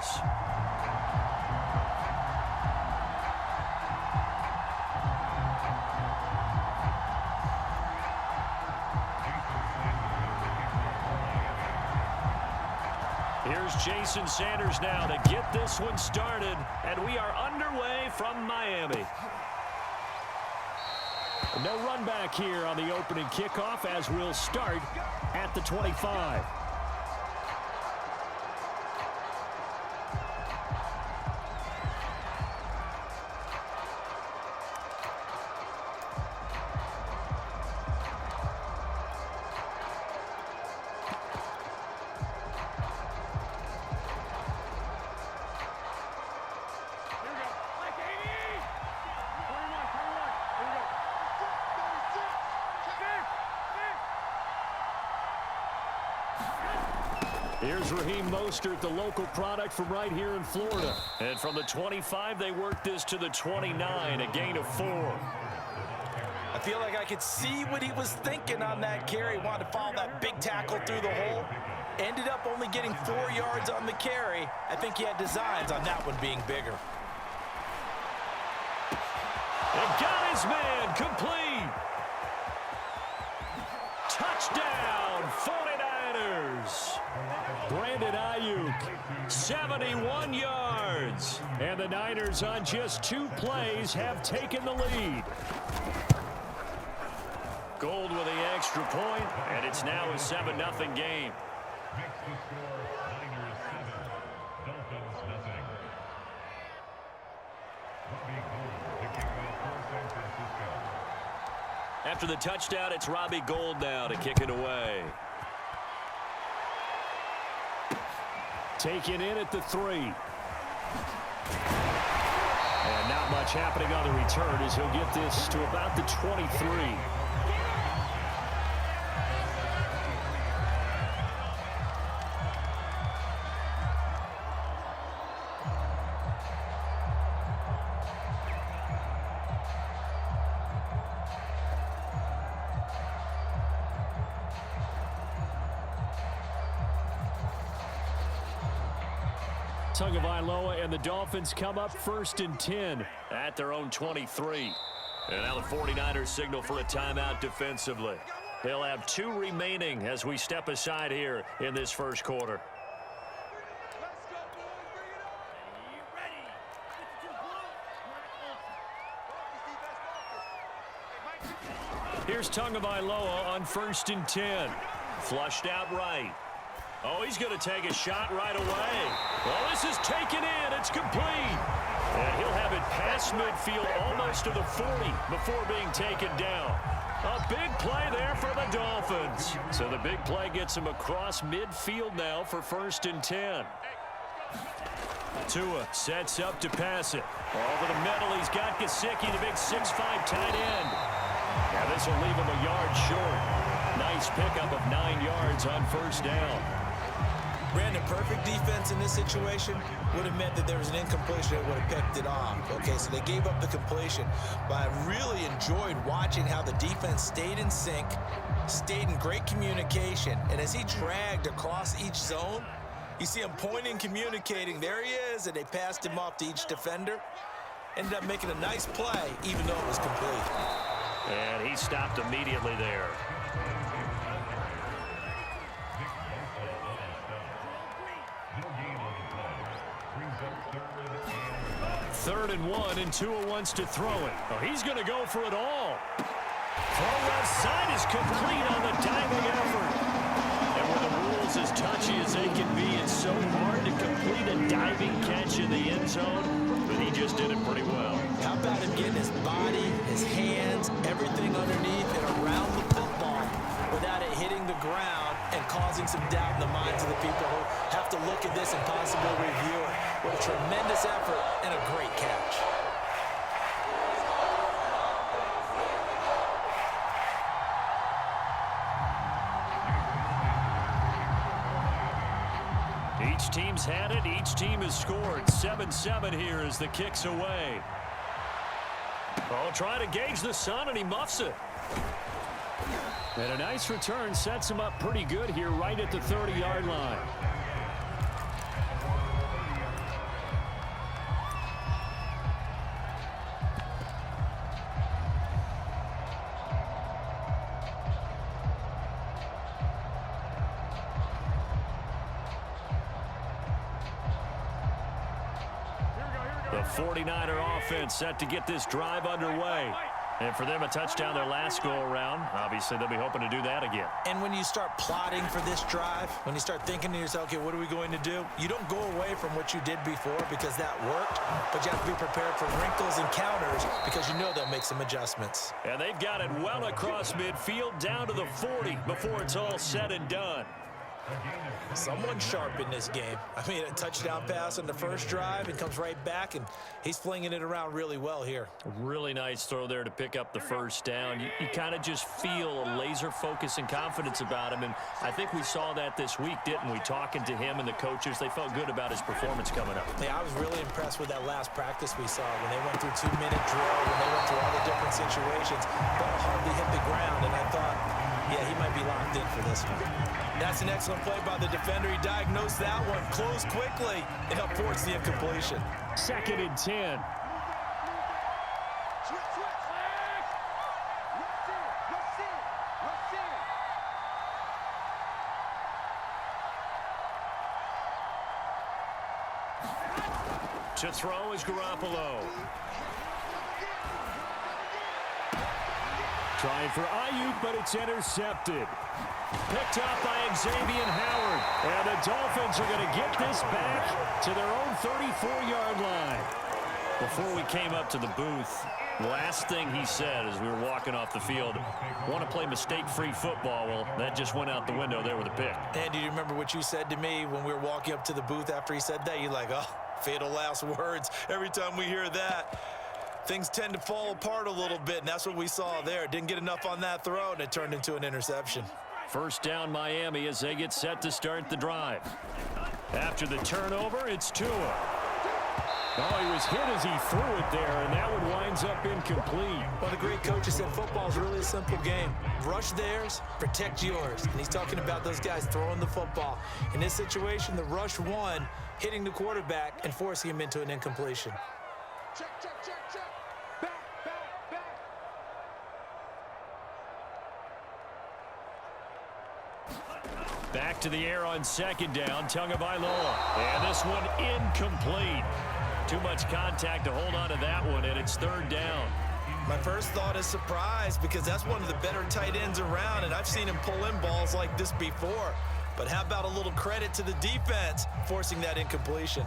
Here's Jason Sanders now to get this one started, and we are underway from Miami. No run back here on the opening kickoff as we'll start at the 25. Here's Raheem Mostert, the local product from right here in Florida. And from the 25, they work this to the 29, a gain of 4. I feel like I could see what he was thinking on that carry. Wanted to follow that big tackle through the hole. Ended up only getting 4 yards on the carry. I think he had designs on that one being bigger. And got his man complete. Touchdown, 49ers. Brandon Ayuk, 71 yards. And the Niners on just 2 plays have taken the lead. Gold with the extra point, and it's now a 7-0 game. After the touchdown, it's Robbie Gould now to kick it away. Taken in at the 3. And not much happening on the return as he'll get this to about the 23. Tagovailoa and the Dolphins come up 1st and 10 at their own 23. And now the 49ers signal for a timeout defensively. They'll have 2 remaining as we step aside here in this first quarter. Here's Tagovailoa on 1st and 10. Flushed out right. Oh, he's going to take a shot right away. Well, this is taken in. It's complete. And he'll have it past midfield almost to the 40 before being taken down. A big play there for the Dolphins. So the big play gets him across midfield now for 1st and 10. Tua sets up to pass it. Over the middle, he's got Gesicki, the big 6'5" tight end. Now this will leave him a yard short. Nice pickup of 9 yards on 1st down. Brandon, perfect defense in this situation would have meant that there was an incompletion that would have picked it off. Okay, so they gave up the completion. But I really enjoyed watching how the defense stayed in sync, stayed in great communication. And as he dragged across each zone, you see him pointing, communicating. There he is, and they passed him off to each defender. Ended up making a nice play, even though it was complete. And he stopped immediately there. 3rd and 1, and Tua wants to throw it. Oh, he's going to go for it all. Throw left side is complete on the diving effort. And with the rules as touchy as they can be, it's so hard to complete a diving catch in the end zone, but he just did it pretty well. How about him getting his body, his hands, everything underneath and around the football without it hitting the ground and causing some doubt in the minds of the people who have to look at this and possibly review it. What a tremendous effort and a great catch. Each team's had it. Each team has scored. 7-7 here as the kick's away. Oh, trying to gauge the sun, and he muffs it. And a nice return sets him up pretty good here right at the 30-yard line. The 49er offense set to get this drive underway. And for them, a touchdown their last go-around. Obviously, they'll be hoping to do that again. And when you start plotting for this drive, when you start thinking to yourself, okay, what are we going to do? You don't go away from what you did before because that worked, but you have to be prepared for wrinkles and counters because you know they'll make some adjustments. And they've got it well across midfield down to the 40 before it's all said and done. Someone sharp in this game. I mean, a touchdown pass on the first drive and comes right back, and he's flinging it around really well here. Really nice throw there to pick up the first down. You kind of just feel a laser focus and confidence about him, and I think we saw that this week, didn't we? Talking to him and the coaches, they felt good about his performance coming up. Yeah, I was really impressed with that last practice we saw when they went through 2-minute drill, when they went through all the different situations. Ball hardly hit the ground, and I thought, yeah, he might be locked in for this one. That's an excellent play by the defender. He diagnosed that one, closed quickly, and up towards the incompletion. 2nd and 10. To throw is Garoppolo. Trying for Ayuk, but it's intercepted. Picked up by Xavier Howard. And the Dolphins are going to get this back to their own 34-yard line. Before we came up to the booth, last thing he said as we were walking off the field, want to play mistake-free football. Well, that just went out the window there with a pick. And do you remember what you said to me when we were walking up to the booth after he said that? You're like, oh, fatal last words. Every time we hear that, things tend to fall apart a little bit, and that's what we saw there. Didn't get enough on that throw, and it turned into an interception. First down Miami as they get set to start the drive. After the turnover, it's Tua. Oh, he was hit as he threw it there, and that one winds up incomplete. Well, the great coaches said football is really a simple game. Rush theirs, protect yours. And he's talking about those guys throwing the football. In this situation, the rush won, hitting the quarterback and forcing him into an incompletion. Check, check, check, check. Back, back, back. Back to the air on 2nd down, Tagovailoa. And this one incomplete. Too much contact to hold on to that one, and it's 3rd down. My first thought is surprise because that's one of the better tight ends around, and I've seen him pull in balls like this before. But how about a little credit to the defense forcing that incompletion?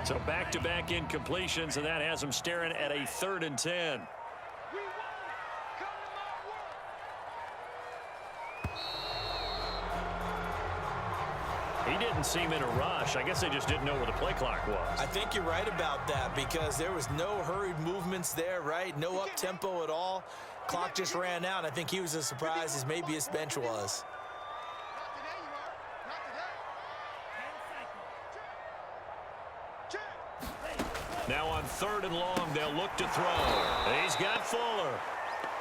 So back-to-back incompletions, and that has them staring at a 3rd and 10. He didn't seem in a rush. I guess they just didn't know where the play clock was. I think you're right about that because there was no hurried movements there, right? No up-tempo at all. Clock just ran out. I think he was as surprised as maybe his bench was. Now on 3rd and long, they'll look to throw. He's got Fuller.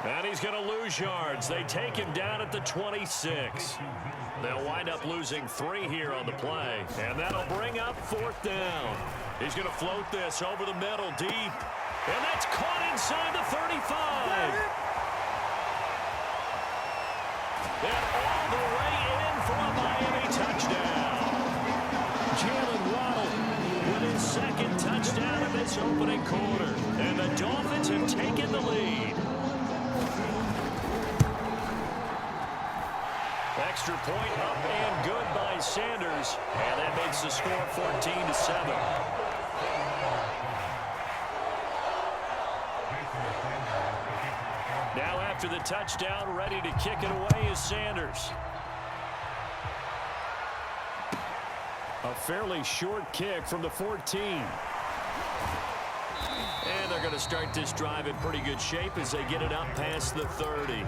And he's going to lose yards. They take him down at the 26. They'll wind up losing 3 here on the play. And that'll bring up 4th down. He's going to float this over the middle deep. And that's caught inside the 35. And all the way in for a Miami touchdown. Jalen Waddle with his 2nd touchdown of this opening quarter. And the Dolphins have taken the lead. Extra point up and good by Sanders. And that makes the score 14-7. Now after the touchdown, ready to kick it away is Sanders. A fairly short kick from the 14. And they're going to start this drive in pretty good shape as they get it up past the 30.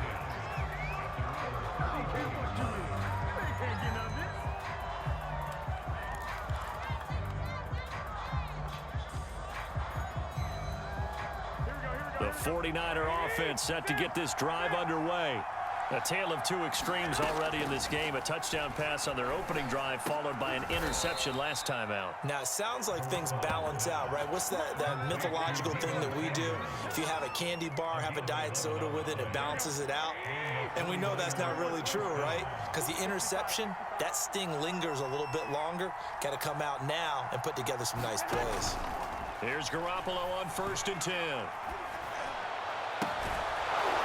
The 49er offense set to get this drive underway. A tale of two extremes already in this game. A touchdown pass on their opening drive, followed by an interception last time out. Now, it sounds like things balance out, right? What's that mythological thing that we do? If you have a candy bar, have a diet soda with it, it balances it out. And we know that's not really true, right? Because the interception, that sting lingers a little bit longer. Got to come out now and put together some nice plays. Here's Garoppolo on 1st and 10.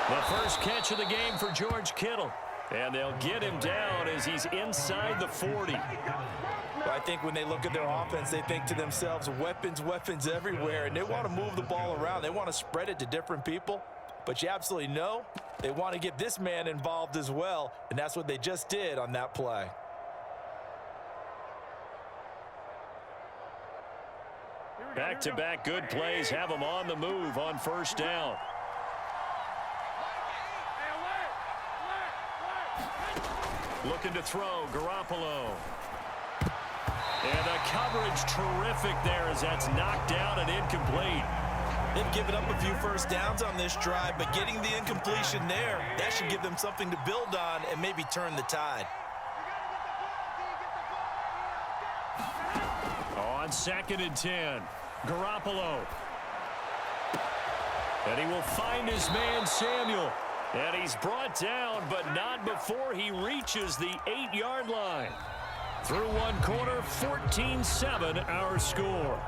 The first catch of the game for George Kittle. And they'll get him down as he's inside the 40. Well, I think when they look at their offense, they think to themselves, weapons, weapons everywhere. And they want to move the ball around. They want to spread it to different people. But you absolutely know they want to get this man involved as well. And that's what they just did on that play. Back-to-back good plays have him on the move on 1st down. Looking to throw, Garoppolo. And the coverage terrific there as that's knocked down and incomplete. They've given up a few first downs on this drive, but getting the incompletion there, that should give them something to build on and maybe turn the tide. On 2nd and 10, Garoppolo. And he will find his man, Samuel. And he's brought down, but not before he reaches the 8-yard line. Through one quarter, 14-7 our score.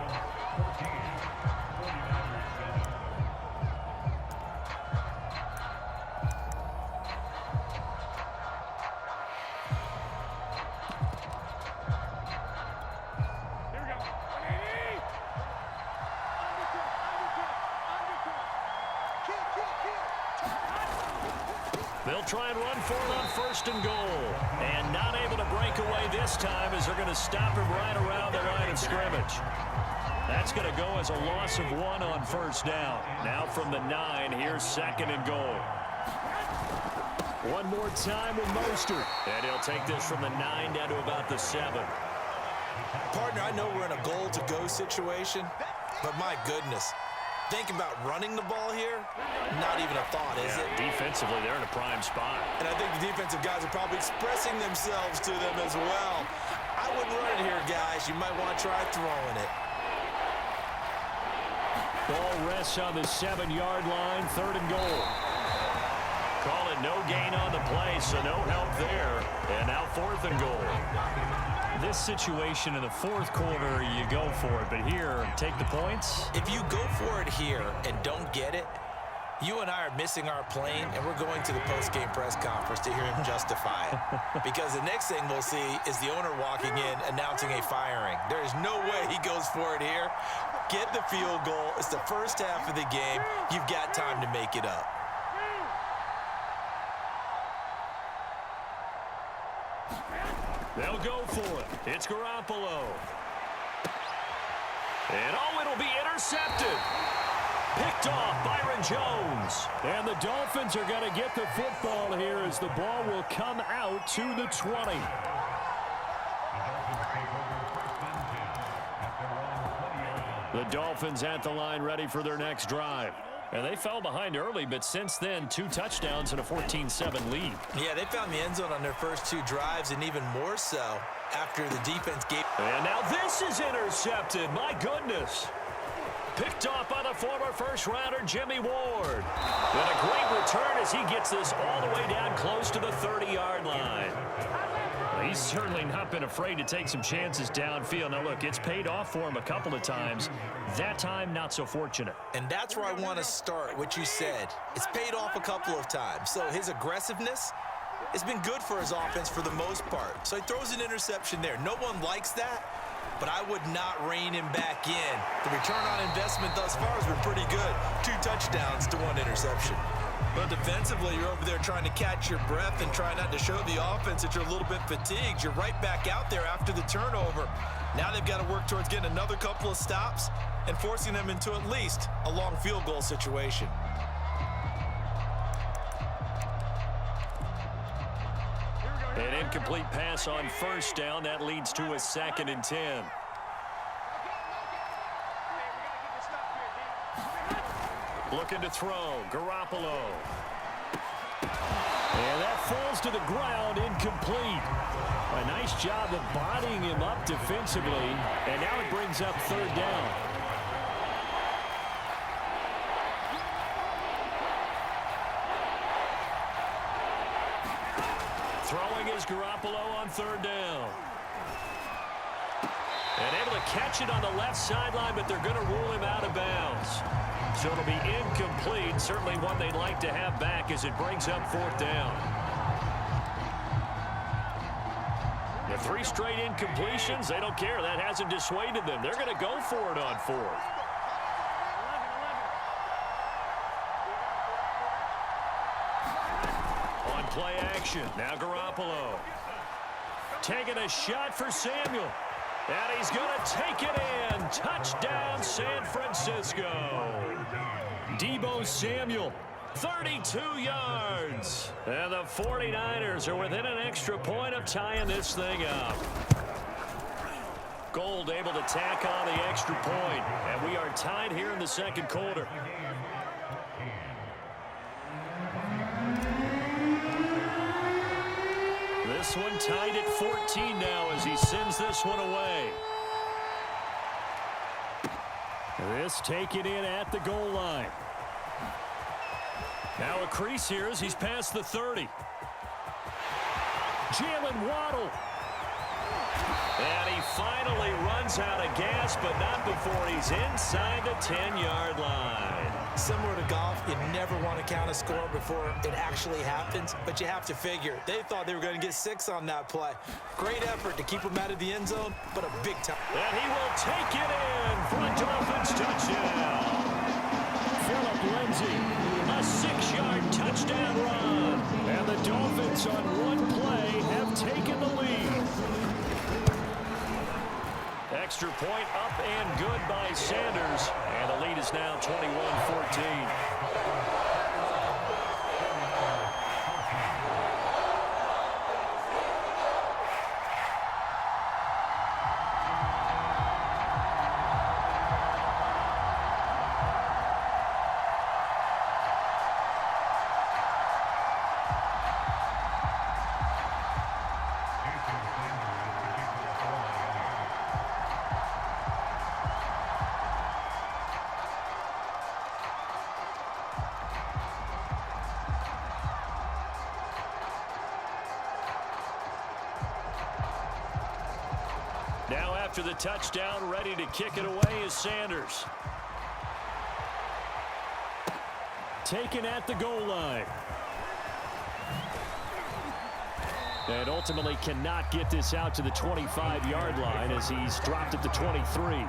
They'll try and run for it on 1st and goal. And not able to break away this time as they're going to stop him right around the line of scrimmage. That's going to go as a loss of 1 on 1st down. Now from the 9, here's 2nd and goal. One more time with Mostert. And he'll take this from the 9 down to about the 7. Partner, I know we're in a goal-to-go situation, but my goodness. Think about running the ball here, not even a thought, is it? Defensively, they're in a prime spot. And I think the defensive guys are probably expressing themselves to them as well. I wouldn't run it here, guys. You might want to try throwing it. Ball rests on the 7-yard line, 3rd and goal. Call it no gain on the play, so no help there. And now 4th and goal. This situation in the 4th quarter, you go for it. But here, take the points. If you go for it here and don't get it, you and I are missing our plane, and we're going to the post-game press conference to hear him justify it. Because the next thing we'll see is the owner walking in announcing a firing. There is no way he goes for it here. Get the field goal. It's the first half of the game. You've got time to make it up. They'll go for it. It's Garoppolo. And it'll be intercepted. Picked off Byron Jones. And the Dolphins are going to get the football here as the ball will come out to the 20. The Dolphins at the line ready for their next drive. And they fell behind early, but since then, 2 touchdowns and a 14-7 lead. Yeah, they found the end zone on their first 2 drives, and even more so after the defense gave. And now this is intercepted. My goodness. Picked off by the former first-rounder, Jimmy Ward. And a great return as he gets this all the way down close to the 30-yard line. He's certainly not been afraid to take some chances downfield. Now, look, it's paid off for him a couple of times. That time, not so fortunate. And that's where I want to start, what you said. It's paid off a couple of times. So his aggressiveness has been good for his offense for the most part. So he throws an interception there. No one likes that, but I would not rein him back in. The return on investment thus far has been pretty good. 2 touchdowns to 1 interception. But defensively, you're over there trying to catch your breath and try not to show the offense that you're a little bit fatigued. You're right back out there after the turnover. Now they've got to work towards getting another couple of stops and forcing them into at least a long field goal situation. An incomplete pass on 1st down. That leads to a 2nd and 10. Looking to throw, Garoppolo. And that to the ground, incomplete. A nice job of bodying him up defensively, and now it brings up third down. Throwing is Garoppolo on third down. And able to catch it on the left sideline, but they're going to rule him out of bounds. So it'll be incomplete. Certainly one they'd like to have back as it brings up fourth down. The 3 straight incompletions, they don't care. That hasn't dissuaded them. They're going to go for it on fourth. On play action, now Garoppolo. Taking a shot for Samuel. And he's going to take it in. Touchdown, San Francisco. Deebo Samuel, 32 yards. And the 49ers are within an extra point of tying this thing up. Gold able to tack on the extra point. And we are tied here in the second quarter. This one tied at 14 now as he sends this one away. This taken in at the goal line. Now a crease here as he's past the 30. Jalen Waddle. And he finally runs out of gas, but not before he's inside the 10-yard line. Similar to golf, you never want to count a score before it actually happens, but you have to figure. They thought they were going to get 6 on that play. Great effort to keep him out of the end zone, but a big time. And he will take it in for a Dolphins touchdown. Phillip Lindsay, a 6-yard touchdown run. And the Dolphins on one play have taken the lead. Extra point up and good by Sanders. And the lead is now 21-14. Now after the touchdown, ready to kick it away is Sanders. Taken at the goal line. And ultimately cannot get this out to the 25-yard line as he's dropped at the 23.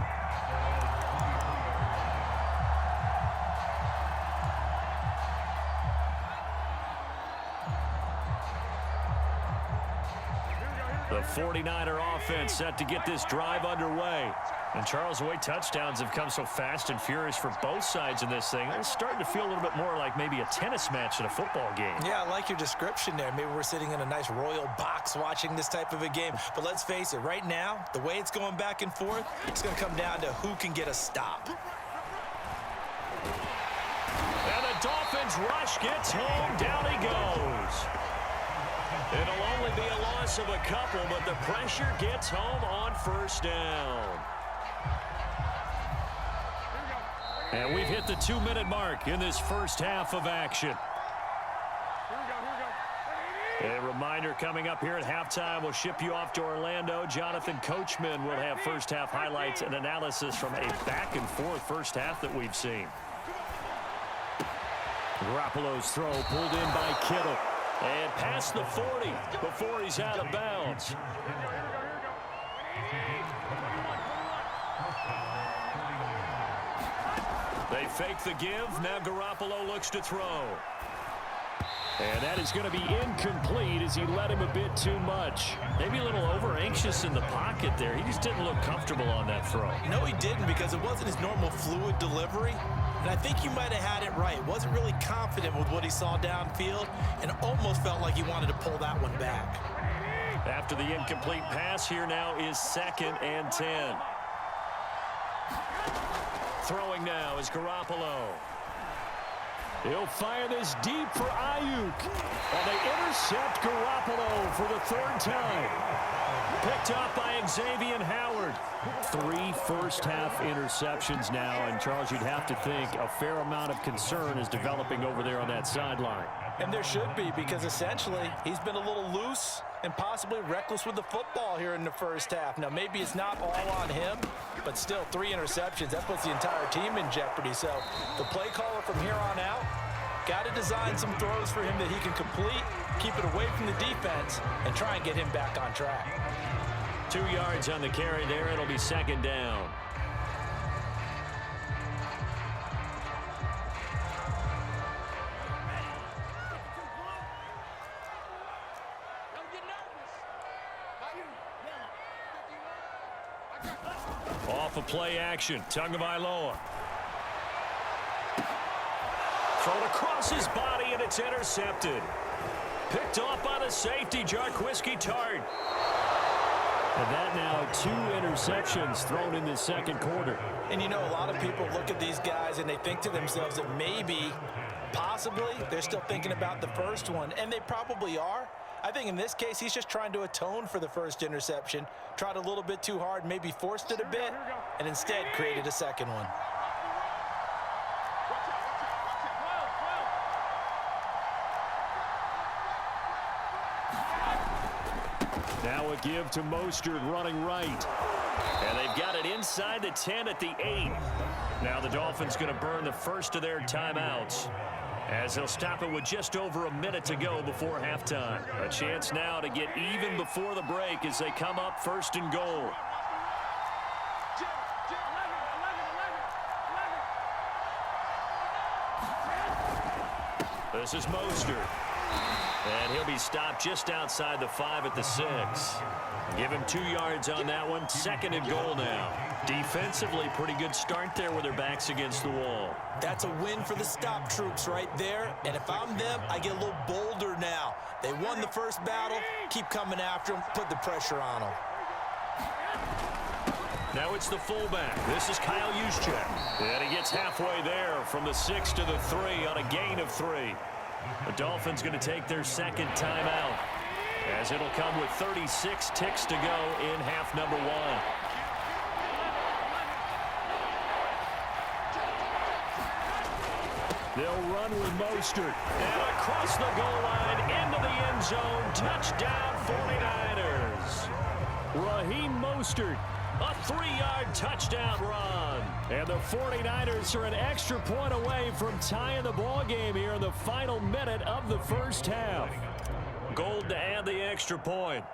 The 49er offense set to get this drive underway. And Charles, the way touchdowns have come so fast and furious for both sides in this thing, it's starting to feel a little bit more like maybe a tennis match in a football game. Yeah, I like your description there. Maybe we're sitting in a nice royal box watching this type of a game. But let's face it, right now, the way it's going back and forth, it's going to come down to who can get a stop. And the Dolphins rush gets home. Down he goes. It'll only be a loss of a couple, but the pressure gets home on first down. And we've hit the 2-minute mark in this first half of action. A reminder coming up here at halftime, we'll ship you off to Orlando. Jonathan Coachman will have first half highlights and analysis from a back-and-forth first half that we've seen. Garoppolo's throw pulled in by Kittle. And past the 40 before he's out of bounds. They fake the give. Now Garoppolo looks to throw. And that is going to be incomplete as he let him a bit too much. Maybe a little over-anxious in the pocket there. He just didn't look comfortable on that throw. No, he didn't, because it wasn't his normal fluid delivery. And I think you might have had it right. Wasn't really confident with what he saw downfield and almost felt like he wanted to pull that one back. After the incomplete pass, here now is 2nd and 10. Throwing now is Garoppolo. He'll fire this deep for Ayuk. And they intercept Garoppolo for the third time. Picked up by Xavier Howard. 3 first-half interceptions now. And, Charles, you'd have to think a fair amount of concern is developing over there on that sideline. And there should be, because essentially he's been a little loose and possibly reckless with the football here in the first half. Now, maybe it's not all on him, but still 3 interceptions. That puts the entire team in jeopardy. So the play caller from here on out got to design some throws for him that he can complete, keep it away from the defense, and try and get him back on track. 2 yards on the carry there. It'll be second down. Off of play action. Tagovailoa. Thrown across his body, and it's intercepted. Picked off by the safety, Jarquiski Tart. And that now 2 interceptions thrown in the second quarter. And you know, a lot of people look at these guys and they think to themselves that maybe, possibly, they're still thinking about the first one. And they probably are. I think in this case, he's just trying to atone for the first interception. Tried a little bit too hard, maybe forced it a bit, and instead created a second one. Now a give to Mostert running right. And they've got it inside the 10 at the 8. Now the Dolphins going to burn the first of their timeouts, as they'll stop it with just over a minute to go before halftime. A chance now to get even before the break as they come up first and goal. This is Mostert. And he'll be stopped just outside the 5 at the 6. Give him 2 yards on that one. Second and goal now. Defensively, pretty good start there with their backs against the wall. That's a win for the stop troops right there. And if I'm them, I get a little bolder now. They won the first battle. Keep coming after them. Put the pressure on them. Now it's the fullback. This is Kyle Juszczyk. And he gets halfway there from the 6 to the 3 on a gain of 3. The Dolphins going to take their second timeout, as it'll come with 36 ticks to go in half number 1. They'll run with Mostert. And across the goal line into the end zone. Touchdown 49ers. Raheem Mostert. A 3-yard touchdown run. And the 49ers are an extra point away from tying the ball game here in the final minute of the first half. Gold to add the extra point.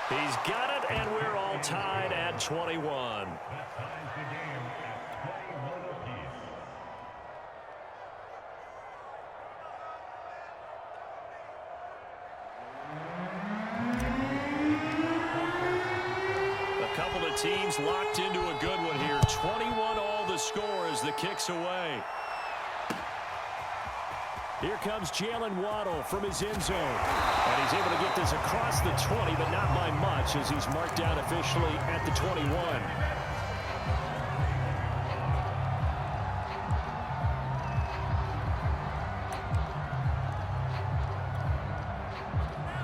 He's got it, and we're all tied at 21. Teams locked into a good one here. 21 all the score as the kick's away. Here comes Jalen Waddle from his end zone. And he's able to get this across the 20, but not by much, as he's marked down officially at the 21.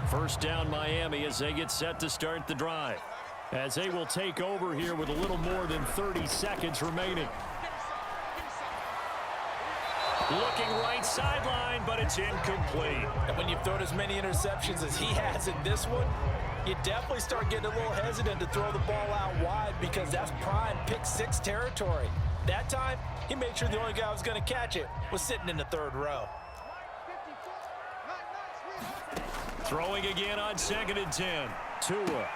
First down Miami as they get set to start the drive, as they will take over here with a little more than 30 seconds remaining. Looking right sideline, but it's incomplete. And when you've thrown as many interceptions as he has in this one, you definitely start getting a little hesitant to throw the ball out wide, because that's prime pick-6 territory. That time, he made sure the only guy who was going to catch it was sitting in the third row. Throwing again on 2nd and 10. Tua.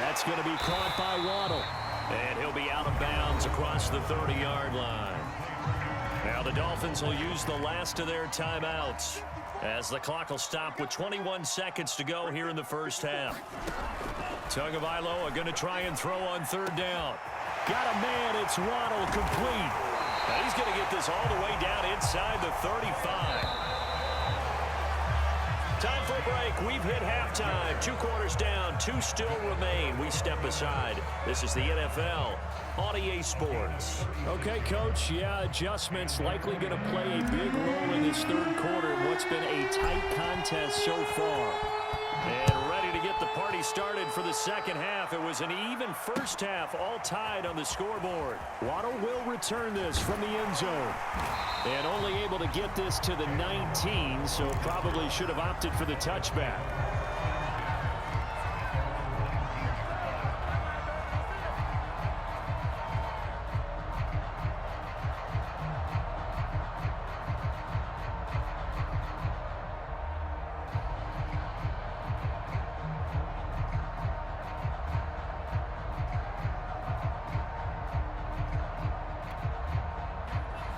That's going to be caught by Waddle. And he'll be out of bounds across the 30-yard line. Now the Dolphins will use the last of their timeouts, as the clock will stop with 21 seconds to go here in the first half. Tagovailoa going to try and throw on 3rd down. Got a man. It's Waddle, complete. And he's going to get this all the way down inside the 35. Time for a break. We've hit halftime. 2 quarters down. 2 still remain. We step aside. This is the NFL on EA Sports. Okay, Coach. Yeah, adjustments likely going to play a big role in this third quarter in what's been a tight contest so far. And ready to get the party started for the second half. It was an even first half, all tied on the scoreboard. Waddle will return this from the end zone. And only able to get this to the 19, so probably should have opted for the touchback.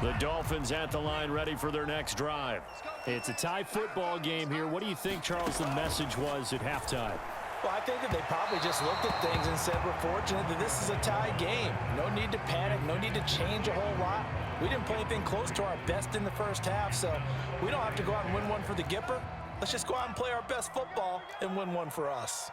The Dolphins at the line, ready for their next drive. It's a tie football game here. What do you think, Charles, the message was at halftime? Well, I think that they probably just looked at things and said, we're fortunate that this is a tie game. No need to panic, no need to change a whole lot. We didn't play anything close to our best in the first half, so we don't have to go out and win one for the Gipper. Let's just go out and play our best football and win one for us.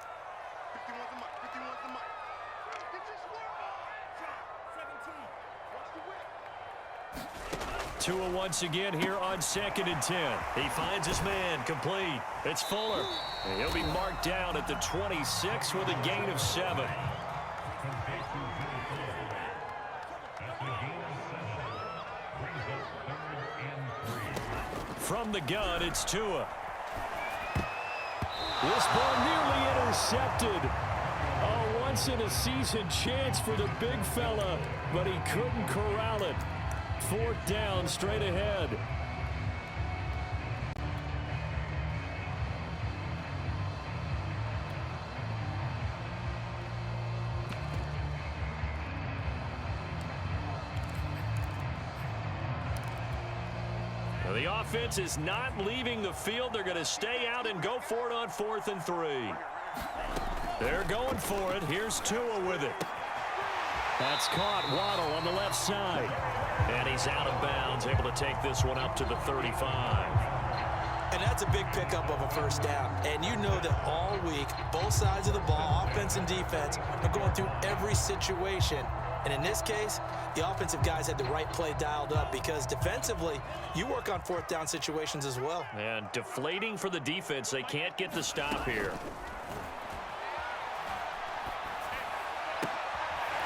2 once again here on 2nd and 10. He finds his man, complete. It's Fuller. And he'll be marked down at the 26 with a gain of 7. From the gun, it's Tua. This ball nearly intercepted. A once-in-a-season chance for the big fella, but he couldn't corral it. 4th down, straight ahead. Now the offense is not leaving the field. They're going to stay out and go for it on 4th and 3. They're going for it. Here's Tua with it. That's caught. Waddle on the left side. And he's out of bounds, able to take this one up to the 35. And that's a big pickup of a first down. And you know that all week, both sides of the ball, offense and defense, are going through every situation. And in this case, the offensive guys had the right play dialed up because defensively, you work on 4th down situations as well. And deflating for the defense. They can't get the stop here.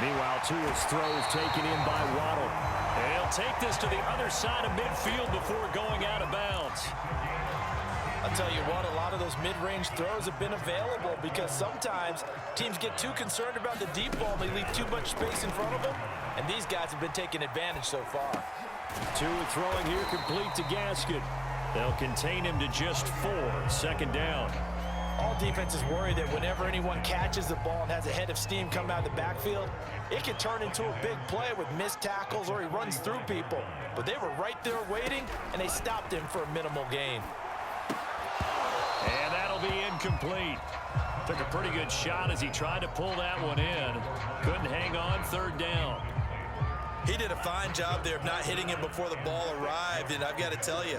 Meanwhile, Tua's throw is taken in by Waddle. And he'll take this to the other side of midfield before going out of bounds. I'll tell you what, a lot of those mid-range throws have been available because sometimes teams get too concerned about the deep ball and they leave too much space in front of them. And these guys have been taking advantage so far. Tua throwing here complete to Gaskin. They'll contain him to just 4. 2nd down. All defenses worry that whenever anyone catches the ball and has a head of steam come out of the backfield, it can turn into a big play with missed tackles or he runs through people. But they were right there waiting, and they stopped him for a minimal gain. And that'll be incomplete. Took a pretty good shot as he tried to pull that one in. Couldn't hang on. 3rd down. He did a fine job there of not hitting him before the ball arrived, and I've got to tell you,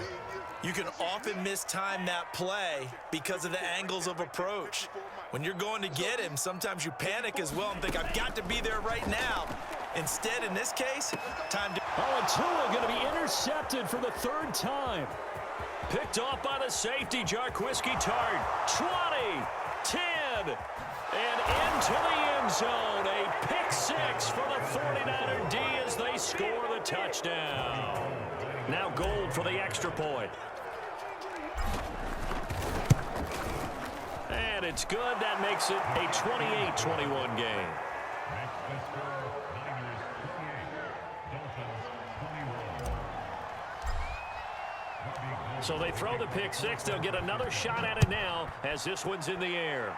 you can often mistime that play because of the angles of approach. When you're going to get him, sometimes you panic as well and think, I've got to be there right now. Instead, in this case, time to... Oh, and Tua going to be intercepted for the 3rd time. Picked off by the safety, Jarquiski Tart. 20, 10, and into the end zone. A pick 6 for the 49er D as they score the touchdown. Now Gold for the extra point. And it's good. That makes it a 28-21 game. So they throw the pick 6. They'll get another shot at it now as this one's in the air.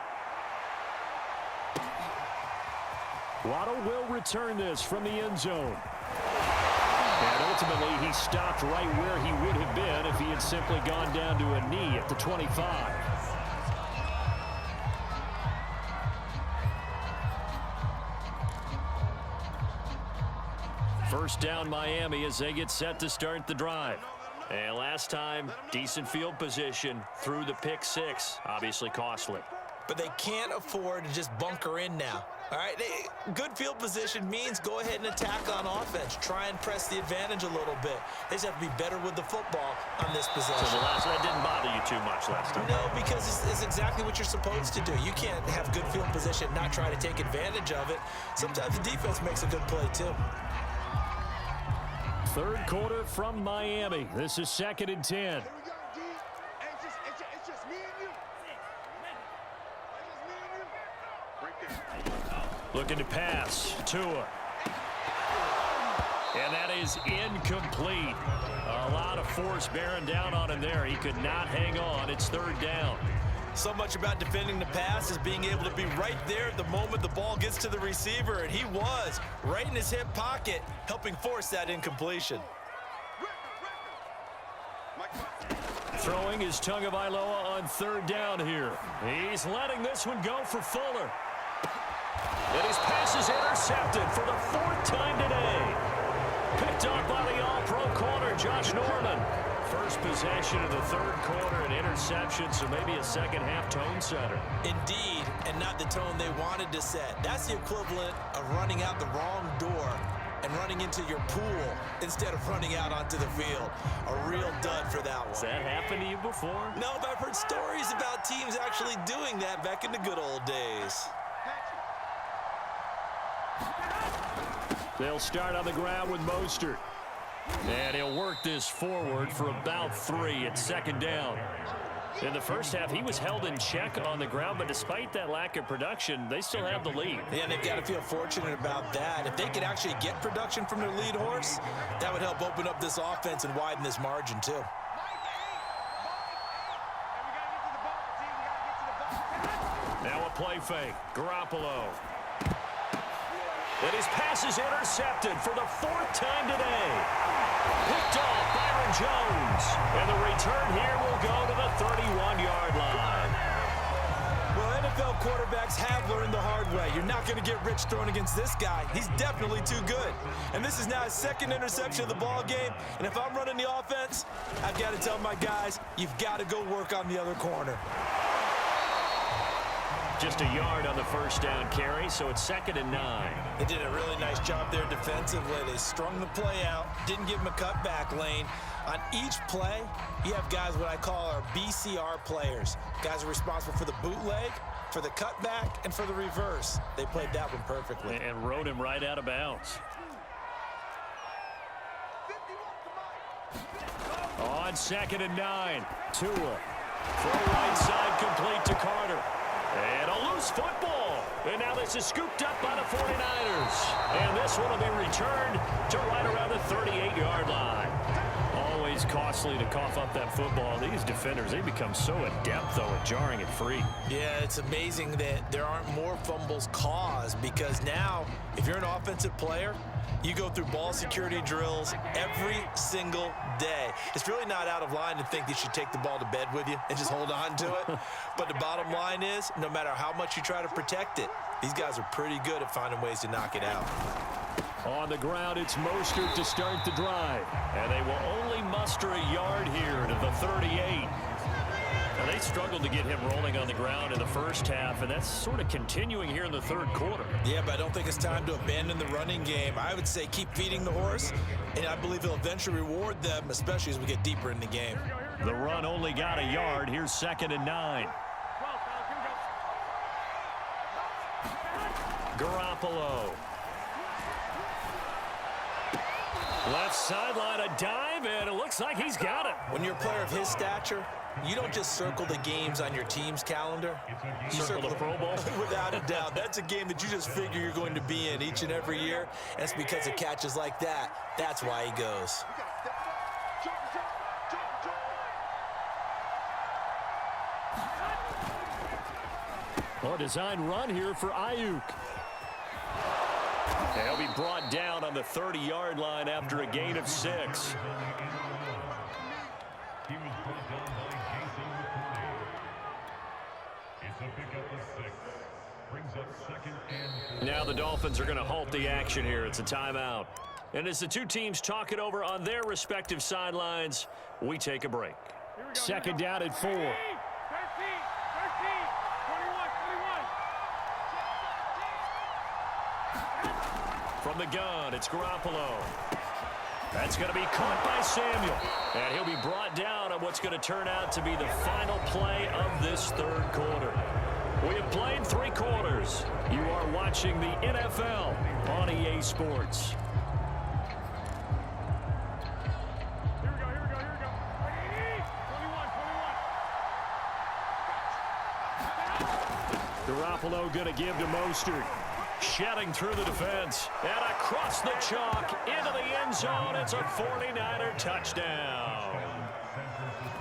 Waddle will return this from the end zone. And ultimately, he stopped right where he would have been if he had simply gone down to a knee at the 25. First down Miami as they get set to start the drive. And last time, decent field position through the pick six. Obviously costly. But they can't afford to just bunker in now. All right, good field position means go ahead and attack on offense. Try and press the advantage a little bit. They just have to be better with the football on this possession. So that didn't bother you too much last time? No, because it's exactly what you're supposed to do. You can't have good field position and not try to take advantage of it. Sometimes the defense makes a good play, too. Third quarter from Miami. This is 2nd and 10. Here we go, D. Hey, it's just me and you. It's just me and you. Right there. Looking to pass. Tua. And that is incomplete. A lot of force bearing down on him there. He could not hang on. It's 3rd down. So much about defending the pass is being able to be right there at the moment the ball gets to the receiver, and he was right in his hip pocket, helping force that incompletion. Throwing is Tagovailoa on 3rd down here. He's letting this one go for Fuller. And his pass is intercepted for the 4th time today. Picked up by the all-pro corner, Josh Norman. First possession of the 3rd quarter, an interception, so maybe a second-half tone setter. Indeed, and not the tone they wanted to set. That's the equivalent of running out the wrong door and running into your pool instead of running out onto the field. A real dud for that one. Has that happened to you before? No, but I've heard stories about teams actually doing that back in the good old days. They'll start on the ground with Mostert. And he'll work this forward for about 3 at 2nd down. In the first half, he was held in check on the ground, but despite that lack of production, they still have the lead. Yeah, and they've got to feel fortunate about that. If they could actually get production from their lead horse, that would help open up this offense and widen this margin, too. Now a play fake. Garoppolo. And his pass is intercepted for the 4th time today. Picked off Byron Jones. And the return here will go to the 31-yard line. Well, NFL quarterbacks have learned the hard way. You're not going to get rich throwing against this guy. He's definitely too good. And this is now his 2nd interception of the ball game. And if I'm running the offense, I've got to tell my guys, you've got to go work on the other corner. Just a yard on the 1st down carry, so it's 2nd and 9. They did a really nice job there defensively. They strung the play out, didn't give him a cutback lane. On each play, you have guys what I call our BCR players. Guys are responsible for the bootleg, for the cutback, and for the reverse. They played that one perfectly. And rode him right out of bounds. On 2nd and 9, Tua. Throw right side complete to Carter. And a loose football. And now this is scooped up by the 49ers. And this one will be returned to right around the 38-yard line. Always costly to cough up that football. These defenders, they become so adept, though, at jarring it free. Yeah, it's amazing that there aren't more fumbles caused, because now, if you're an offensive player, you go through ball security drills every single day. It's really not out of line to think you should take the ball to bed with you and just hold on to it. But the bottom line is, no matter how much you try to protect it, these guys are pretty good at finding ways to knock it out. On the ground, it's Mostert to start the drive. And they will only muster a yard here to the 38. Now, they struggled to get him rolling on the ground in the first half, and that's sort of continuing here in the 3rd quarter. Yeah, but I don't think it's time to abandon the running game. I would say keep feeding the horse, and I believe he'll eventually reward them, especially as we get deeper in the game. The run only got a yard. Here's 2nd and 9. Garoppolo. Left sideline, a dive, and it looks like he's got it. When you're a player of his stature, you don't just circle the games on your team's calendar. You Circle the Pro Bowl? Without a doubt. That's a game that you just figure you're going to be in each and every year. And it's because of catches like that. That's why he goes. Well, a design run here for Ayuk. He'll be brought down on the 30-yard line after a gain of 6. Now the Dolphins are going to halt the action here. It's a timeout. And as the two teams talk it over on their respective sidelines, we take a break. Second down at 4. 13, 21, 21. From the gun, it's Garoppolo. That's going to be caught by Samuel. And he'll be brought down on what's going to turn out to be the final play of this third quarter. We have played 3 quarters. You are watching the NFL on EA Sports. Here we go. 21. Garoppolo going to give to Mostert. Shedding through the defense. And across the chalk into the end zone. It's a 49er touchdown.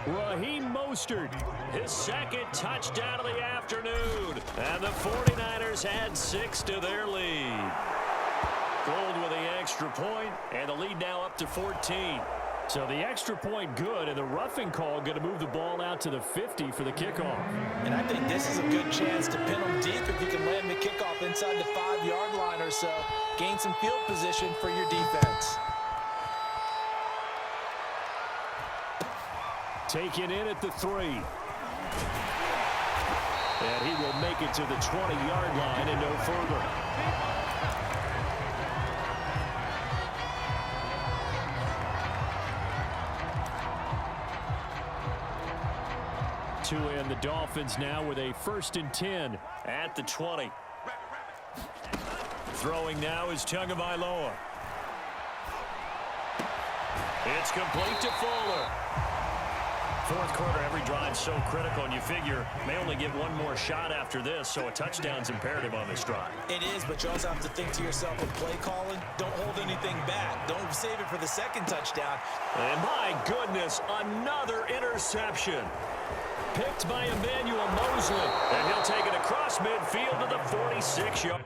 Raheem Mostert. His second touchdown of the afternoon. And the 49ers add 6 to their lead. Gold with the extra point, and the lead now up to 14. So the extra point good, and the roughing call going to move the ball out to the 50 for the kickoff. And I think this is a good chance to pin them deep if you can land the kickoff inside the 5-yard line or so. Gain some field position for your defense. Taken in at the 3. And he will make it to the 20-yard line and no further. And the Dolphins now with a 1st and 10 at the 20. Throwing now is Tagovailoa. It's complete to Fuller. Fourth quarter, every drive so critical, and you figure may only get one more shot after this, so a touchdown's imperative on this drive. It is, but you also have to think to yourself with play calling, don't hold anything back. Don't save it for the second touchdown. And my goodness, another interception. Picked by Emmanuel Mosley, and he'll take it across midfield to the 46-yard.